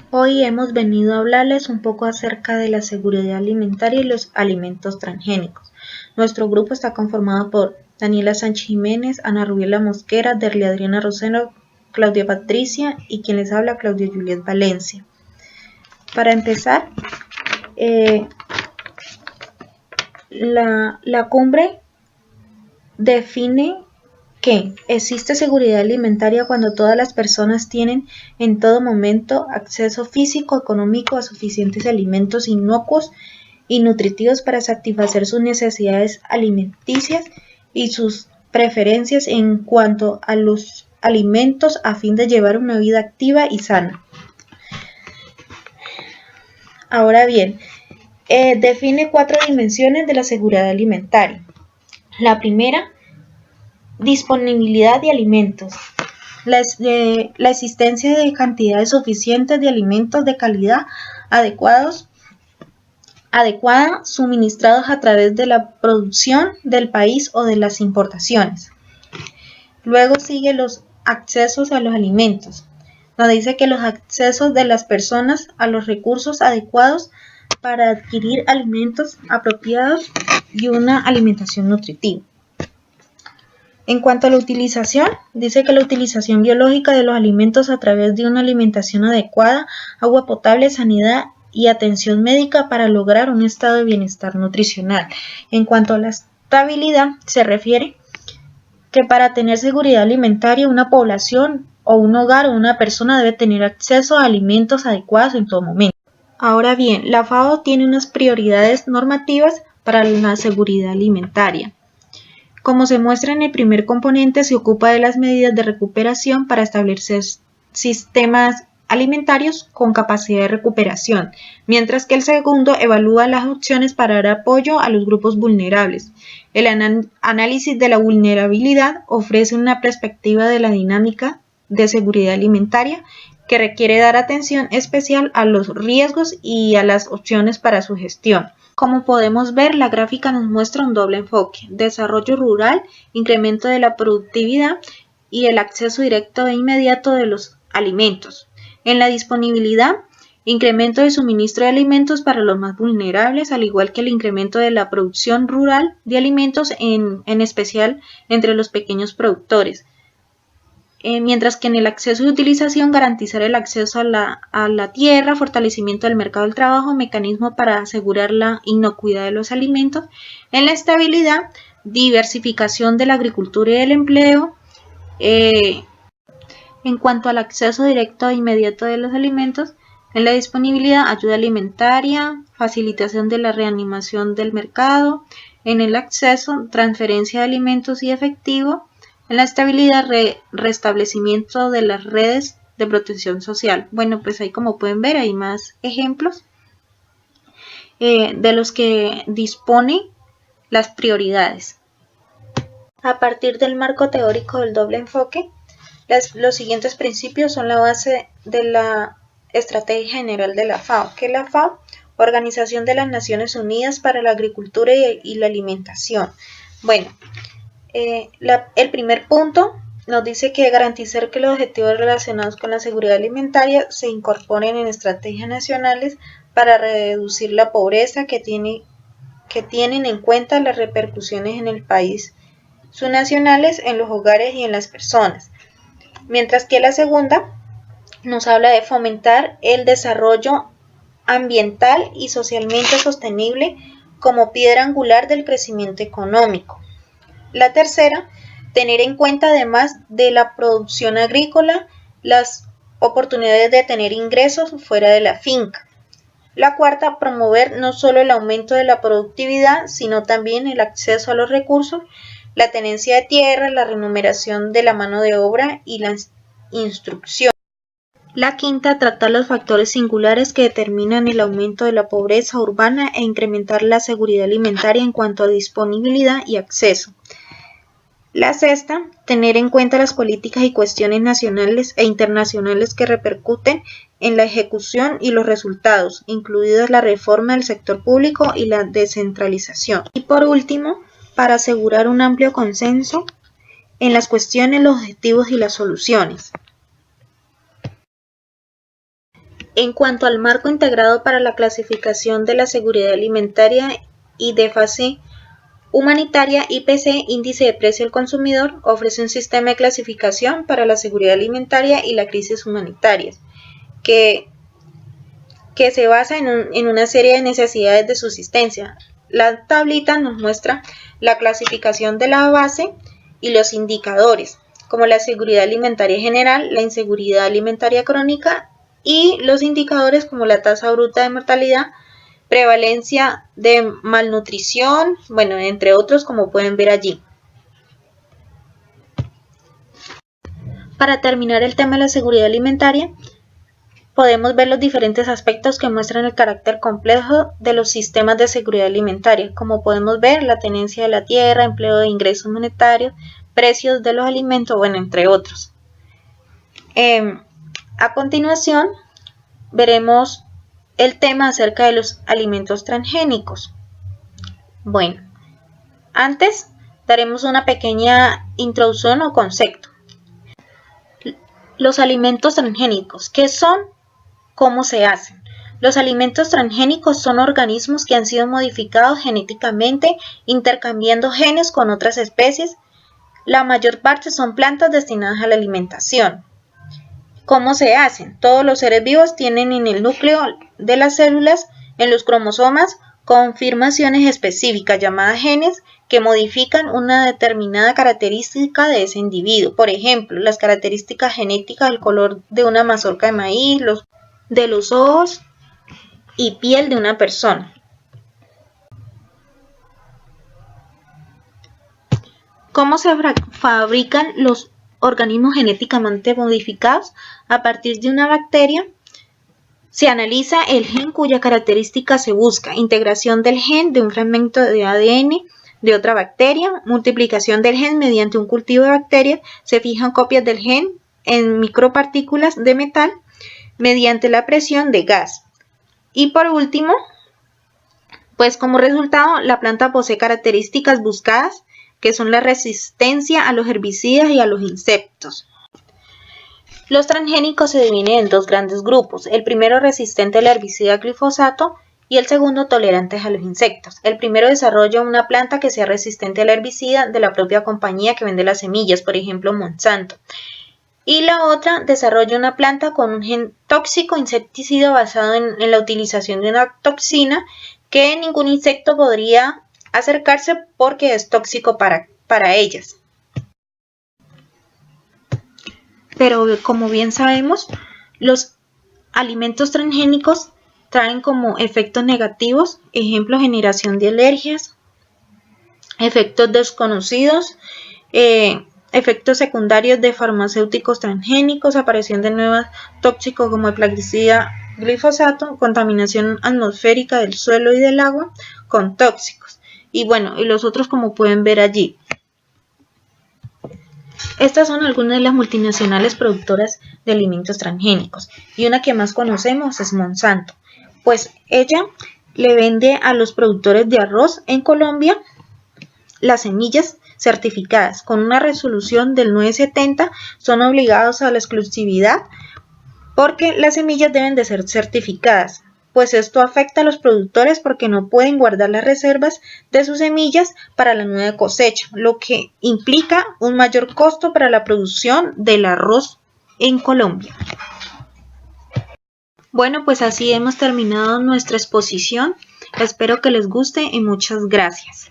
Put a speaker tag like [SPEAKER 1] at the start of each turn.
[SPEAKER 1] Hoy hemos venido a hablarles un poco acerca de la seguridad alimentaria y los alimentos transgénicos. Nuestro grupo está conformado por Daniela Sánchez Jiménez, Ana Rubiela Mosquera, Derli Adriana Rosero, Claudia Patricia y quien les habla, Claudia Juliet Valencia. Para empezar, la cumbre define que existe seguridad alimentaria cuando todas las personas tienen en todo momento acceso físico, económico a suficientes alimentos inocuos y nutritivos para satisfacer sus necesidades alimenticias y sus preferencias en cuanto a los alimentos a fin de llevar una vida activa y sana. Ahora bien, define 4 dimensiones de la seguridad alimentaria. La primera, disponibilidad de alimentos. La existencia de cantidades suficientes de alimentos de calidad adecuada suministrados a través de la producción del país o de las importaciones. Luego sigue los accesos a los alimentos. Nos dice que los accesos de las personas a los recursos adecuados para adquirir alimentos apropiados y una alimentación nutritiva. En cuanto a la utilización, dice que la utilización biológica de los alimentos a través de una alimentación adecuada, agua potable, sanidad y atención médica para lograr un estado de bienestar nutricional. En cuanto a la estabilidad, se refiere que para tener seguridad alimentaria, una población o un hogar o una persona debe tener acceso a alimentos adecuados en todo momento. Ahora bien, la FAO tiene unas prioridades normativas para la seguridad alimentaria. Como se muestra en el primer componente, se ocupa de las medidas de recuperación para establecer sistemas alimentarios con capacidad de recuperación, mientras que el segundo evalúa las opciones para dar apoyo a los grupos vulnerables. El análisis de la vulnerabilidad ofrece una perspectiva de la dinámica de seguridad alimentaria que requiere dar atención especial a los riesgos y a las opciones para su gestión. Como podemos ver, la gráfica nos muestra un doble enfoque: desarrollo rural, incremento de la productividad y el acceso directo e inmediato de los alimentos. En la disponibilidad, incremento de suministro de alimentos para los más vulnerables, al igual que el incremento de la producción rural de alimentos, en especial entre los pequeños productores. Mientras que en el acceso y utilización, garantizar el acceso a la tierra, fortalecimiento del mercado del trabajo, mecanismo para asegurar la inocuidad de los alimentos. En la estabilidad, diversificación de la agricultura y del empleo. En cuanto al acceso directo e inmediato de los alimentos, en la disponibilidad, ayuda alimentaria, facilitación de la reanimación del mercado. En el acceso, transferencia de alimentos y efectivo. En la estabilidad, restablecimiento de las redes de protección social. Bueno, pues ahí, como pueden ver, hay más ejemplos de los que dispone las prioridades. A partir del marco teórico del doble enfoque, los siguientes principios son la base de la Estrategia General de la FAO. ¿Qué es la FAO? Organización de las Naciones Unidas para la Agricultura y la Alimentación. Bueno, el primer punto nos dice que garantizar que los objetivos relacionados con la seguridad alimentaria se incorporen en estrategias nacionales para reducir la pobreza que tienen en cuenta las repercusiones en el país subnacionales, en los hogares y en las personas. Mientras que la segunda nos habla de fomentar el desarrollo ambiental y socialmente sostenible como piedra angular del crecimiento económico. La tercera, tener en cuenta, además de la producción agrícola, las oportunidades de tener ingresos fuera de la finca. La cuarta, promover no solo el aumento de la productividad, sino también el acceso a los recursos, la tenencia de tierra, la remuneración de la mano de obra y la instrucción. La quinta, tratar los factores singulares que determinan el aumento de la pobreza urbana e incrementar la seguridad alimentaria en cuanto a disponibilidad y acceso. La sexta, tener en cuenta las políticas y cuestiones nacionales e internacionales que repercuten en la ejecución y los resultados, incluidas la reforma del sector público y la descentralización. Y por último, para asegurar un amplio consenso en las cuestiones, los objetivos y las soluciones. En cuanto al marco integrado para la clasificación de la seguridad alimentaria y de fase humanitaria, IPC, Índice de Precio al Consumidor, ofrece un sistema de clasificación para la seguridad alimentaria y la crisis humanitarias, que se basa en una serie de necesidades de subsistencia. La tablita nos muestra la clasificación de la base y los indicadores, como la seguridad alimentaria general, la inseguridad alimentaria crónica y los indicadores como la tasa bruta de mortalidad, prevalencia de malnutrición, bueno, entre otros, como pueden ver allí. Para terminar el tema de la seguridad alimentaria, podemos ver los diferentes aspectos que muestran el carácter complejo de los sistemas de seguridad alimentaria, como podemos ver la tenencia de la tierra, empleo de ingresos monetarios, precios de los alimentos, bueno, entre otros. A continuación, veremos el tema acerca de los alimentos transgénicos. Bueno, antes daremos una pequeña introducción o concepto. Los alimentos transgénicos, ¿qué son? ¿Cómo se hacen? Los alimentos transgénicos son organismos que han sido modificados genéticamente, intercambiando genes con otras especies. La mayor parte son plantas destinadas a la alimentación. ¿Cómo se hacen? Todos los seres vivos tienen en el núcleo de las células, en los cromosomas, confirmaciones específicas llamadas genes que modifican una determinada característica de ese individuo. Por ejemplo, las características genéticas del color de una mazorca de maíz, de los ojos y piel de una persona. ¿Cómo se fabrican los organismos genéticamente modificados? A partir de una bacteria se analiza el gen cuya característica se busca, integración del gen de un fragmento de ADN de otra bacteria, multiplicación del gen mediante un cultivo de bacterias, se fijan copias del gen en micropartículas de metal mediante la presión de gas. Y por último, pues como resultado, la planta posee características buscadas, que son la resistencia a los herbicidas y a los insectos. Los transgénicos se dividen en dos grandes grupos, el primero resistente al herbicida glifosato y el segundo tolerantes a los insectos. El primero desarrolla una planta que sea resistente al herbicida de la propia compañía que vende las semillas, por ejemplo Monsanto. Y la otra desarrolla una planta con un gen tóxico insecticida basado en la utilización de una toxina que ningún insecto podría acercarse porque es tóxico para ellas. Pero como bien sabemos, los alimentos transgénicos traen como efectos negativos, ejemplo, generación de alergias, efectos desconocidos, efectos secundarios de farmacéuticos transgénicos, aparición de nuevos tóxicos como el plaguicida glifosato, contaminación atmosférica del suelo y del agua con tóxicos. Y bueno, y los otros como pueden ver allí. Estas son algunas de las multinacionales productoras de alimentos transgénicos y una que más conocemos es Monsanto, pues ella le vende a los productores de arroz en Colombia las semillas certificadas con una resolución del 970, son obligados a la exclusividad porque las semillas deben de ser certificadas, pues esto afecta a los productores porque no pueden guardar las reservas de sus semillas para la nueva cosecha, lo que implica un mayor costo para la producción del arroz en Colombia. Bueno, pues así hemos terminado nuestra exposición. Espero que les guste y muchas gracias.